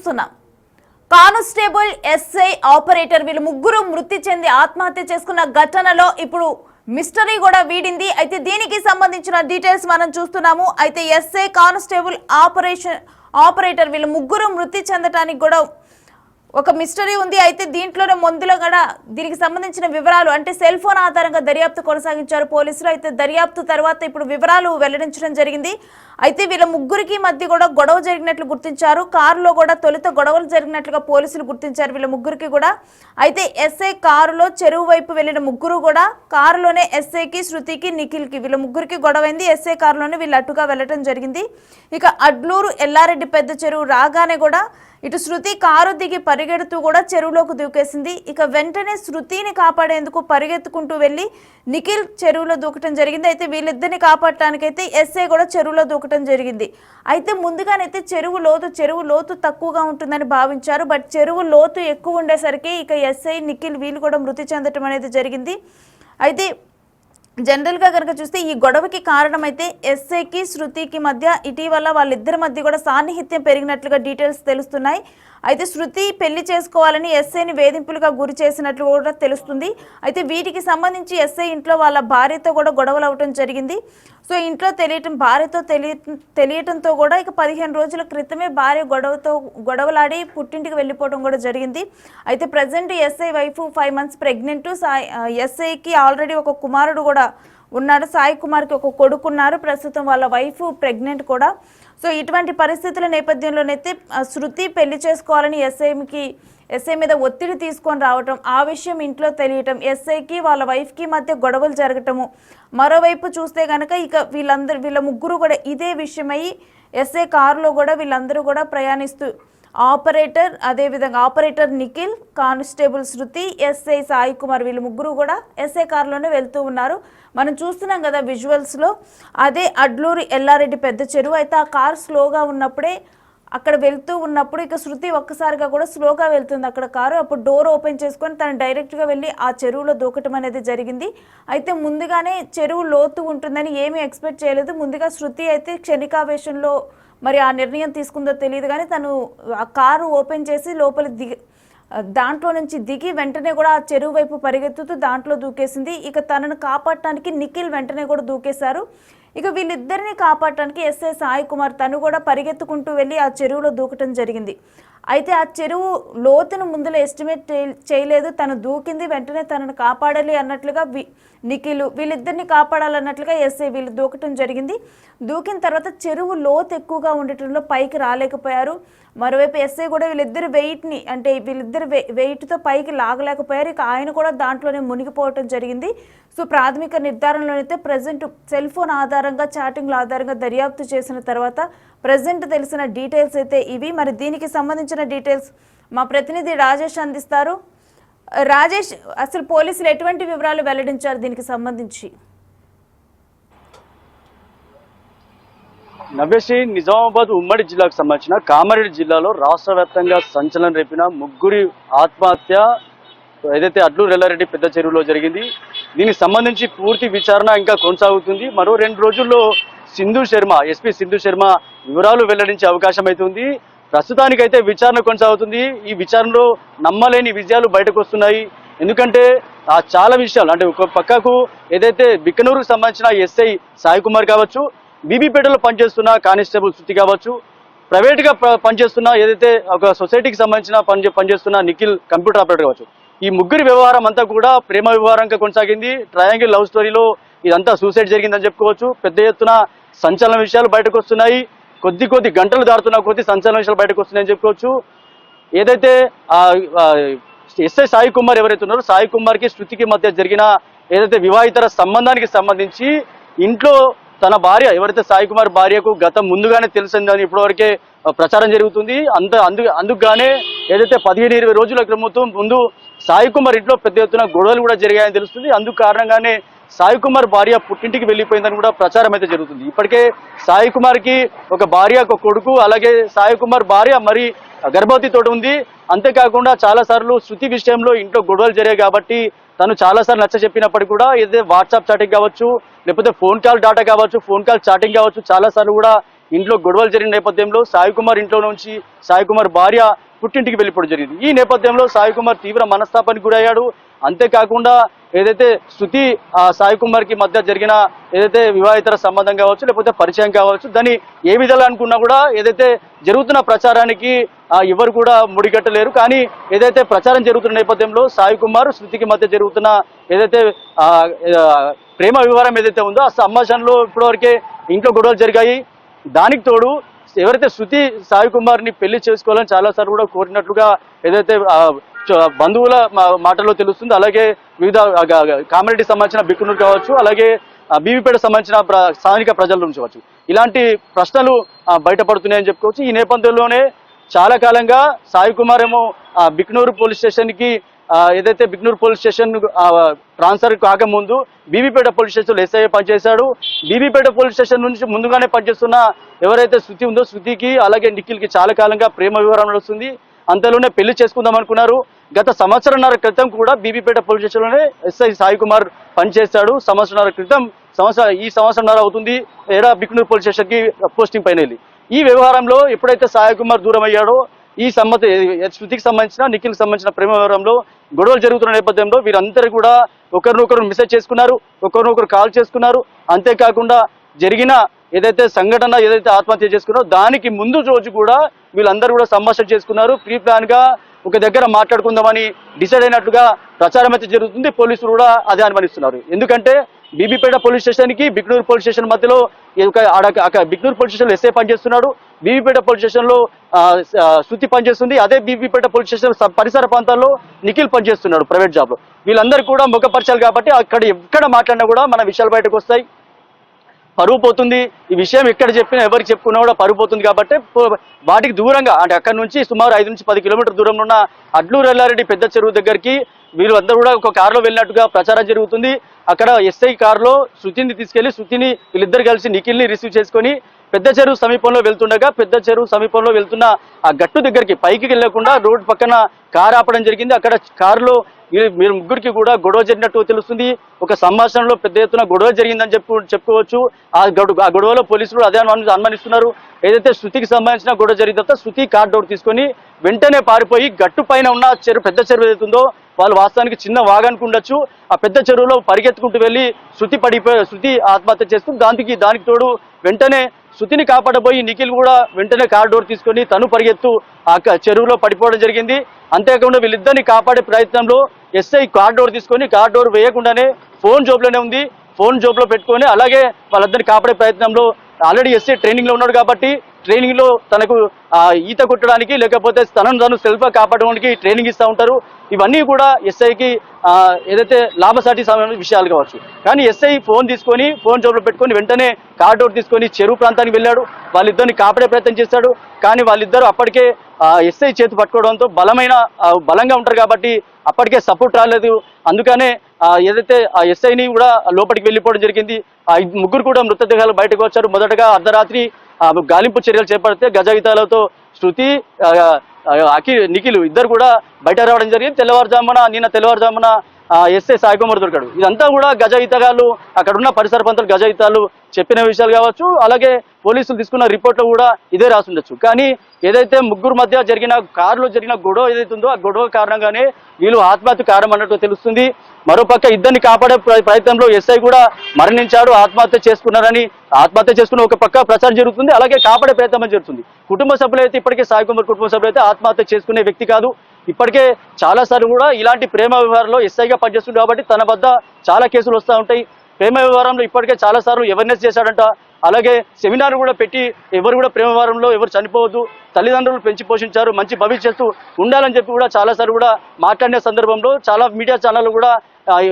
చూస్తున్నాం. Constable, SI, operator వీళ్ళు ముగ్గురు మృతి చెంది ఆత్మహత్య చేసుకున్న ఘటనలో ఇప్పుడు మిస్టరీ కూడా వీడింది. అయితే దీనికి సంబంధించిన డీటెయిల్స్ మనం చూస్తున్నాము. అయితే ఎస్ఐ, కానిస్టేబుల్, ఆపరేటర్ వీళ్ళు ముగ్గురు మృతి చెందడానికి కూడా ఒక మిస్టరీ ఉంది. అయితే దీంట్లోనే ముందులో కూడా దీనికి సంబంధించిన వివరాలు అంటే సెల్ ఫోన్ ఆధారంగా దర్యాప్తు కొనసాగించారు పోలీసులు. అయితే దర్యాప్తు తర్వాత ఇప్పుడు వివరాలు వెల్లడించడం జరిగింది. అయితే వీళ్ళ ముగ్గురికి మధ్య కూడా గొడవ జరిగినట్లు గుర్తించారు. కారులో కూడా తొలుత గొడవలు జరిగినట్లుగా పోలీసులు గుర్తించారు వీళ్ళ ముగ్గురికి కూడా. అయితే ఎస్ఐ కారులో చెరువు వైపు వెళ్లిన ముగ్గురు కూడా కారులోనే ఎస్ఐకి, శృతికి, నిఖిల్కి వీళ్ళ ముగ్గురికి గొడవైంది. ఎస్ఐ కారులోనే వీళ్ళు అటుగా వెళ్లడం జరిగింది. ఇక అడ్లూరు ఎల్లారెడ్డి పెద్ద చెరువు రాగానే కూడా ఇటు శృతి కారు దిగి పరిగెడుతూ కూడా చెరువులోకి దూకేసింది. ఇక వెంటనే శృతిని కాపాడేందుకు పరిగెత్తుకుంటూ వెళ్లి నిఖిల్ చెరువులో దూకటం జరిగింది. అయితే వీళ్ళిద్దరిని కాపాడటానికైతే ఎస్ఐ కూడా చెరువులో దూకటం జరిగింది. అయితే ముందుగానైతే చెరువు లోతు తక్కువగా ఉంటుందని భావించారు. బట్ చెరువు లోతు ఎక్కువ ఉండేసరికి ఇక ఎస్ఐ, నిఖిల్ వీళ్ళు కూడా మృతి చెందటం అనేది జరిగింది. అయితే జనరల్గా కనుక చూస్తే ఈ గొడవకి కారణమైతే ఎస్ఐకి, శృతికి మధ్య ఇటీవల వాళ్ళిద్దరి మధ్య కూడా సాన్నిహిత్యం పెరిగినట్లుగా డీటెయిల్స్ తెలుస్తున్నాయి. అయితే శృతి పెళ్లి చేసుకోవాలని ఎస్ఐని వేధింపులుగా గురి చేసినట్లు కూడా తెలుస్తుంది. అయితే వీటికి సంబంధించి ఎస్ఐ ఇంట్లో వాళ్ళ భార్యతో కూడా గొడవలు అవటం జరిగింది. సో ఇంట్లో భార్యతో తెలియటంతో కూడా ఇక 15 రోజుల క్రితమే భార్య గొడవలాడి పుట్టింటికి వెళ్ళిపోవడం కూడా జరిగింది. అయితే present SI wife 5 months pregnant. ఎస్ఐకి ఆల్రెడీ ఒక కుమారుడు కూడా ఉన్నాడు. సాయి కుమార్కి ఒక కొడుకున్నారు. ప్రస్తుతం వాళ్ళ వైఫ్ ప్రెగ్నెంట్ కూడా. సో ఇటువంటి పరిస్థితుల నేపథ్యంలోనైతే శృతి పెళ్లి చేసుకోవాలని ఎస్ఐ మీద ఒత్తిడి తీసుకొని రావటం, ఆ విషయం ఇంట్లో తెలియటం, ఎస్ఐకి వాళ్ళ వైఫ్కి మధ్య గొడవలు జరగటము. మరోవైపు చూస్తే కనుక ఇక వీళ్ళ ముగ్గురు కూడా ఇదే విషయమై ఎస్ఐ కారులో కూడా వీళ్ళందరూ కూడా ప్రయాణిస్తూ ఆపరేటర్ నిఖిల్, కానిస్టేబుల్ శృతి, ఎస్ఐ సాయి కుమార్ వీళ్ళు ముగ్గురు కూడా ఎస్ఐ కారులోనే వెళ్తూ ఉన్నారు. మనం చూస్తున్నాం కదా విజువల్స్లో. అదే అడ్లూరు ఎల్లారెడ్డి పెద్ద చెరువు. అయితే ఆ కారు స్లోగా ఉన్నప్పుడే అక్కడ వెళ్తూ ఉన్నప్పుడు ఇక శృతి ఒక్కసారిగా కూడా స్లోగా వెళ్తుంది అక్కడ కారు. అప్పుడు డోర్ ఓపెన్ చేసుకొని తను డైరెక్ట్గా వెళ్ళి ఆ చెరువులో దూకటం అనేది జరిగింది. అయితే ముందుగానే చెరువు లోతు ఉంటుందని ఏమీ ఎక్స్పెక్ట్ చేయలేదు. ముందుగా శృతి అయితే క్షణికావేశంలో మరి ఆ నిర్ణయం తీసుకుందో తెలియదు కానీ తను ఆ కారు ఓపెన్ చేసి దాంట్లో నుంచి దిగి వెంటనే కూడా ఆ చెరువు వైపు పరిగెత్తుతూ దాంట్లో దూకేసింది. ఇక తనను కాపాడటానికి నిఖిల్ వెంటనే కూడా దూకేశారు. ఇక వీళ్ళిద్దరిని కాపాడటానికి ఎస్ఐ సాయి కుమార్ తను కూడా పరిగెత్తుకుంటూ వెళ్ళి ఆ చెరువులో దూకటం జరిగింది. అయితే ఆ చెరువు లోతును ముందులో ఎస్టిమేట్ చేయలేదు. తను దూకింది, వెంటనే తనను కాపాడాలి అన్నట్లుగా నిఖిల్ వీళ్ళిద్దరిని కాపాడాలన్నట్లుగా ఎస్ఐ వీళ్ళు దూకటం జరిగింది. దూకిన తర్వాత చెరువు లోతు ఎక్కువగా ఉండటంలో పైకి రాలేకపోయారు. మరోవైపు ఎస్ఐ కూడా వీళ్ళిద్దరు వెయిట్తో పైకి లాగలేకపోయారు. ఇక ఆయన కూడా దాంట్లోనే మునిగిపోవటం జరిగింది. సో ప్రాథమిక నిర్ధారణలోనైతే ప్రజెంట్ సెల్ ఫోన్ ఆధారంగా, చాటింగ్ల ఆధారంగా దర్యాప్తు చేసిన తర్వాత ప్రజెంట్ తెలిసిన డీటెయిల్స్ అయితే ఇవి. మరి దీనికి సంబంధించిన డీటెయిల్స్ మా ప్రతినిధి రాజేష్ అందిస్తారు. రాజేష్, అసలు పోలీసులు ఎటువంటి వివరాలు వెల్లడించారు దీనికి సంబంధించి? నవ్వేసి నిజామాబాద్ ఉమ్మడి జిల్లాకు సంబంధించిన కామారెడ్డి జిల్లాలో రాష్ట్ర వ్యాప్తంగా సంచలనం రేపిన ముగ్గురి ఆత్మహత్య ఏదైతే అడ్లూరు ఎల్లారెడ్డి పెద్ద చెరువులో జరిగింది. దీనికి సంబంధించి పూర్తి విచారణ ఇంకా కొనసాగుతుంది. మరో 2 రోజుల్లో ఎస్పీ సింధు శర్మ వివరాలు వెల్లడించే అవకాశం అయితే ఉంది. ప్రస్తుతానికైతే విచారణ కొనసాగుతుంది. ఈ విచారణలో నమ్మలేని విజయాలు బయటకు వస్తున్నాయి. ఎందుకంటే చాలా విషయాలు అంటే ఒక పక్కకు ఏదైతే బిక్కనూరుకు సంబంధించిన ఎస్ఐ సాయి కుమార్ కావచ్చు, బీబీపేటలో పనిచేస్తున్న కానిస్టేబుల్ శృతి కావచ్చు, ప్రైవేట్గా పనిచేస్తున్న ఏదైతే ఒక సొసైటీకి సంబంధించిన పనిచేస్తున్న నిఖిల్ కంప్యూటర్ ఆపరేటర్ కావచ్చు, ఈ ముగ్గురి వ్యవహారం అంతా కూడా ప్రేమ వ్యవహారంగా కొనసాగింది. ట్రయాంగిల్ లవ్ స్టోరీలో ఇదంతా సూసైడ్ జరిగిందని చెప్పుకోవచ్చు. పెద్ద ఎత్తున సంచలన విషయాలు బయటకు వస్తున్నాయి. కొద్ది గంటలు దాటుతున్న కొద్ది సంచలన విషయాలు బయటకు వస్తున్నాయని చెప్పుకోవచ్చు. ఏదైతే ఎస్ఐ సాయి కుమార్ ఎవరైతే ఉన్నారో, సాయి కుమార్కి శృతికి మధ్య జరిగిన ఏదైతే వివాహితర సంబంధానికి సంబంధించి ఇంట్లో తన భార్య ఎవరైతే సాయి కుమార్ భార్యకు గతం ముందుగానే తెలిసిందని ఇప్పటివరకే ప్రచారం జరుగుతుంది. అందుకుగానే ఏదైతే 15-20 రోజుల ముందు సాయి కుమార్ ఇంట్లో పెద్ద ఎత్తున గొడవలు కూడా జరిగాయని తెలుస్తుంది. అందుకు కారణంగానే సాయి కుమార్ భార్య పుట్టింటికి వెళ్ళిపోయిందని కూడా ప్రచారం అయితే జరుగుతుంది. ఇప్పటికే సాయి కుమార్కి ఒక భార్య, ఒక కొడుకు, అలాగే సాయి కుమార్ భార్య మరి గర్భవతితో ఉంది. అంతేకాకుండా చాలా సార్లు శృతి విషయంలో ఇంట్లో గొడవలు జరిగాయి కాబట్టి తను చాలా సార్లు నచ్చ చెప్పినప్పటికీ కూడా ఏదైతే వాట్సాప్ చాటింగ్ కావచ్చు, లేకపోతే ఫోన్ కాల్ డాటా కావచ్చు, ఫోన్ కాల్ చాటింగ్ కావచ్చు, చాలా సార్లు కూడా ఇంట్లో గొడవలు జరిగిన నేపథ్యంలో సాయి కుమార్ ఇంట్లో నుంచి సాయి కుమార్ భార్య పుట్టింటికి వెళ్ళిపోవడం జరిగింది. ఈ నేపథ్యంలో సాయి కుమార్ తీవ్ర మనస్తాపానికి గురయ్యాడు. అంతేకాకుండా ఏదైతే శృతి సాయి కుమార్ కి మధ్య జరిగిన ఏదైతే వివాహితర సంబంధం కావచ్చు లేకపోతే పరిచయం కావచ్చు, దాన్ని ఏ విధాలు అనుకున్నా కూడా ఏదైతే జరుగుతున్న ప్రచారానికి ఎవరు కూడా ముడిగట్టలేరు. కానీ ఏదైతే ప్రచారం జరుగుతున్న నేపథ్యంలో సాయి కుమార్ శృతికి మధ్య జరుగుతున్న ఏదైతే ప్రేమ వ్యవహారం ఏదైతే ఉందో ఆ సంభాషణలో ఇప్పటివరకే ఇంట్లో గొడవలు జరిగాయి. దానికి తోడు ఎవరైతే శృతి సాయి కుమార్ ని పెళ్లి చేసుకోవాలని చాలా సార్లు కూడా కోరినట్లుగా ఏదైతే బంధువుల మాటల్లో తెలుస్తుంది. అలాగే వివిధ కామారెడ్డి సంబంధించిన బిక్కునూరు కావచ్చు, అలాగే బీవీపేట సంబంధించిన స్థానిక ప్రజల నుంచి కావచ్చు, ఇలాంటి ప్రశ్నలు బయటపడుతున్నాయని చెప్పుకోవచ్చు. ఈ నేపథ్యంలోనే చాలా కాలంగా సాయి కుమార్ ఏమో బిక్నూరు పోలీస్ స్టేషన్ కి ఏదైతే బిక్నూరు పోలీస్ స్టేషన్ ట్రాన్స్ఫర్ కాకముందు బీవీపేట పోలీస్ స్టేషన్ ఎస్ఐ పనిచేశాడు. బీవీపేట పోలీస్ స్టేషన్ నుంచి ముందుగానే పనిచేస్తున్న ఎవరైతే శృతి ఉందో శృతికి అలాగే నిఖిల్కి చాలా కాలంగా ప్రేమ వివరణ నడుస్తుంది. అంతలోనే పెళ్లి చేసుకుందాం అనుకున్నారు. గత సంవత్సరంన్నర క్రితం కూడా బీబీపేట పోలీస్ స్టేషన్లోనే ఎస్ఐ సాయి కుమార్ పనిచేస్తాడు. సంవత్సరంన్నర క్రితం ఈ సంవత్సరంన్నర అవుతుంది ఏడా బిక్నూరు పోలీస్ స్టేషన్ కి పోస్టింగ్ పైన వెళ్ళి. ఈ వ్యవహారంలో ఎప్పుడైతే సాయి కుమార్ దూరం అయ్యాడో ఈ శృతికి సంబంధించిన నిఖిల్కి సంబంధించిన ప్రేమ వ్యవహారంలో గొడవలు జరుగుతున్న నేపథ్యంలో వీరందరూ కూడా ఒకరినొకరు మెసేజ్ చేసుకున్నారు, ఒకరినొకరు కాల్ చేసుకున్నారు. అంతేకాకుండా జరిగిన ఏదైతే సంఘటన ఏదైతే ఆత్మహత్య చేసుకున్నారో దానికి ముందు రోజు కూడా వీళ్ళందరూ కూడా సంభాషణ చేసుకున్నారు. ప్రీ ప్లాన్ గా ఒక దగ్గర మాట్లాడుకుందామని డిసైడ్ అయినట్లుగా ప్రచారం అయితే జరుగుతుంది. పోలీసులు కూడా అదే అనుమానిస్తున్నారు. ఎందుకంటే బీబీపేట పోలీస్ స్టేషన్ కి బిక్నూరు పోలీస్ స్టేషన్ మధ్యలో బిక్నూరు పోలీస్ స్టేషన్ ఎస్ఐ పనిచేస్తున్నాడు, బీబీపేట పోలీస్ స్టేషన్ లో శృతి పనిచేస్తుంది. అదే బీబీపేట పోలీస్ స్టేషన్ పరిసర ప్రాంతాల్లో నిఖిల్ పనిచేస్తున్నాడు ప్రైవేట్ జాబ్ లో. వీళ్ళందరూ కూడా ముఖపరిచారు కాబట్టి అక్కడ ఎక్కడ మాట్లాడినా కూడా మన విషయాలు బయటకు వస్తాయి, పరువు పోతుంది. ఈ విషయం ఎక్కడ చెప్పినా ఎవరికి చెప్పుకున్నా కూడా పరువు పోతుంది. కాబట్టి వాటికి దూరంగా అంటే అక్కడ నుంచి సుమారు 5 నుంచి 10 కిలోమీటర్ దూరంలో ఉన్న అడ్లూరు ఎల్లారెడ్డి పెద్ద చెరువు దగ్గరికి వీళ్ళందరూ కూడా ఒక కారులో వెళ్ళినట్టుగా ప్రచారం జరుగుతుంది. అక్కడ ఎస్ఐ కారులో శృతిని తీసుకెళ్లి శృతిని వీళ్ళిద్దరు కలిసి నిఖిల్ని రిసీవ్ చేసుకొని పెద్ద చెరువు సమీపంలో వెళ్తుండగా పెద్ద చెరువు సమీపంలో వెళ్తున్న ఆ గట్టు దగ్గరికి పైకి వెళ్లకుండా రోడ్డు పక్కన కారు ఆపడం జరిగింది. అక్కడ కారులో మీరు ముగ్గురికి కూడా గొడవ జరిగినట్టు తెలుస్తుంది. ఒక సంభాషణలో పెద్ద ఎత్తున గొడవ జరిగిందని చెప్పుకోవచ్చు. ఆ గొడవలో పోలీసులు అదే అనుమానిస్తున్నారు. ఏదైతే శృతికి సంబంధించిన గొడవ జరిగిందో శృతి కార్ డోర్ తీసుకొని వెంటనే పారిపోయి గట్టు పైన ఉన్న పెద్ద చెరువు ఏదైతుందో వాళ్ళు వాస్తవానికి చిన్న వాగానికి ఉండొచ్చు, ఆ పెద్ద చెరువులో పరిగెత్తుకుంటూ వెళ్ళి శృతి ఆత్మహత్య చేస్తుంది. దానికి తోడు వెంటనే శృతిని కాపాడబోయి నిఖిల్ కూడా వెంటనే కార్ డోర్ తీసుకొని తను పరిగెత్తు ఆ చెరువులో పడిపోవడం జరిగింది. అంతేకాకుండా వీళ్ళిద్దరిని కాపాడే ప్రయత్నంలో ఎస్ఐ కార్ డోర్ తీసుకొని కార్ డోర్ వేయకుండానే ఫోన్ జోబులోనే ఉంది, ఫోన్ జోబులో పెట్టుకొని అలాగే వాళ్ళిద్దరిని కాపాడే ప్రయత్నంలో ఆల్రెడీ ఎస్ఐ ట్రైనింగ్ లో ఉన్నాడు కాబట్టి ట్రైనింగ్ లో తనకు ఈత కొట్టడానికి లేకపోతే తను సెల్ఫ్ గా కాపాడడానికి ట్రైనింగ్ ఇస్తూ ఉంటారు. ఇవన్నీ కూడా ఎస్ఐకి ఏదైతే లాభసాటి విషయాలు కావచ్చు. కానీ ఎస్ఐ ఫోన్ తీసుకొని ఫోన్ జోబులో పెట్టుకొని వెంటనే కార్ డోర్ తీసుకొని చెరువు ప్రాంతానికి వెళ్ళాడు. వాళ్ళిద్దరిని కాపాడే ప్రయత్నం చేశాడు. కానీ వాళ్ళిద్దరూ అప్పటికే ఎస్ఐ చేతి పట్టుకోవడంతో బలంగా ఉంటారు కాబట్టి అప్పటికే సపోర్ట్ రాలేదు. అందుకనే ఏదైతే ఆ ఎస్ఐని కూడా లోపలికి వెళ్ళిపోవడం జరిగింది. ముగ్గురు కూడా మృతదేహాలు బయటకు వచ్చారు. మొదటగా అర్ధరాత్రి గాలింపు చర్యలు చేపడితే గజగీతాలతో శృతి నిఖిల్ ఇద్దరు కూడా బయట రావడం జరిగింది. నిన్న తెల్లవారుజామున ఎస్ఐ సాయి కుమార్ దొరికాడు. ఇదంతా కూడా గజయితగాళ్ళు అక్కడున్న పరిసర ప్రాంతాలు గజయితాలు చెప్పిన విషయాలు కావచ్చు, అలాగే పోలీసులు తీసుకున్న రిపోర్ట్లో కూడా ఇదే రాసుండొచ్చు. కానీ ఏదైతే ముగ్గురు మధ్య జరిగిన కారులో జరిగిన గొడవ ఏదైతే ఉందో ఆ గొడవ కారణంగానే వీళ్ళు ఆత్మహత్య కారణం అన్నట్టు తెలుస్తుంది. మరోపక్క ఇద్దరిని కాపాడే ప్రయత్నంలో ఎస్ఐ కూడా మరణించాడు, ఆత్మహత్య చేసుకున్న ఒక పక్క ప్రచారం జరుగుతుంది, అలాగే కాపాడే ప్రయత్నం జరుగుతుంది. కుటుంబ సభ్యులు అయితే ఇప్పటికే సాయి కుమార్ కుటుంబ సభ్యులు అయితే ఆత్మహత్య చేసుకునే వ్యక్తి కాదు. ఇప్పటికే చాలా సార్లు కూడా ఇలాంటి ప్రేమ వ్యవహారంలో ఎస్ఐగా పనిచేస్తుంది కాబట్టి తన వద్ద చాలా కేసులు వస్తూ ఉంటాయి. ప్రేమ వ్యవహారంలో ఇప్పటికే చాలా సార్లు అవేర్నెస్ చేశాడంట. అలాగే సెమినార్ కూడా పెట్టి ఎవరు కూడా ప్రేమ వ్యవహారంలో ఎవరు చనిపోవద్దు, తల్లిదండ్రులు పెంచి పోషించారు, మంచి భవిష్యత్తు ఉండాలని చెప్పి కూడా చాలా సార్లు కూడా మాట్లాడిన సందర్భంలో చాలా మీడియా ఛానళ్ళు కూడా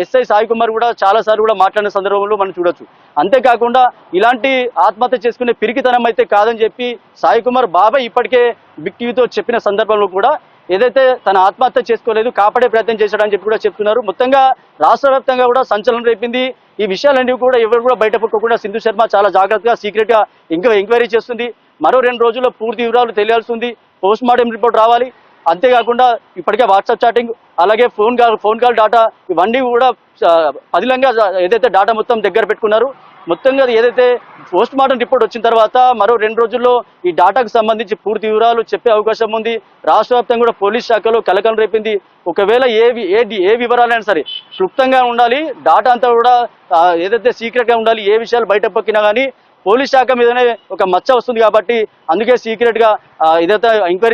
ఎస్ఐ సాయి కుమార్ కూడా చాలా సార్లు కూడా మాట్లాడిన సందర్భంలో మనం చూడొచ్చు. అంతేకాకుండా ఇలాంటి ఆత్మహత్య చేసుకునే పిరికితనం అయితే కాదని చెప్పి సాయి కుమార్ బాబాయ్ ఇప్పటికే బిగ్ టీవీతో చెప్పిన సందర్భంలో కూడా ఏదైతే తన ఆత్మహత్య చేసుకోలేదు, కాపాడే ప్రయత్నం చేశాడని చెప్పి కూడా చెప్తున్నారు. మొత్తంగా రాష్ట్ర వ్యాప్తంగా కూడా సంచలనం రేపింది. ఈ విషయాలన్నీ కూడా ఎవరు కూడా బయట పక్కకుండా సింధు శర్మ చాలా జాగ్రత్తగా సీక్రెట్ గా ఎంక్వైరీ చేస్తుంది. మరో 2 రోజుల్లో పూర్తి వివరాలు తెలియాల్సి ఉంది. పోస్ట్ మార్టం రిపోర్ట్ రావాలి. అంతేకాకుండా ఇప్పటికే వాట్సాప్ చాటింగ్ అలాగే ఫోన్ కాల్ డాటా ఇవన్నీ కూడా పదిలంగా ఏదైతే డాటా మొత్తం దగ్గర పెట్టుకున్నారు. మొత్తంగా ఏదైతే పోస్ట్ మార్టం రిపోర్ట్ వచ్చిన తర్వాత మరో 2 రోజుల్లో ఈ డాటాకు సంబంధించి పూర్తి వివరాలు చెప్పే అవకాశం ఉంది. రాష్ట్ర వ్యాప్తంగా కూడా పోలీస్ శాఖలో కలకలం రేపింది. ఒకవేళ ఏ వివరాలైనా సరే క్లుప్తంగా ఉండాలి, డాటా అంతా కూడా ఏదైతే సీక్రెట్ గా ఉండాలి. ఏ విషయాలు బయట పొక్కినా కానీ పోలీస్ శాఖ మీదనే ఒక మచ్చ వస్తుంది కాబట్టి అందుకే సీక్రెట్ గా ఏదైతే ఎంక్వైరీ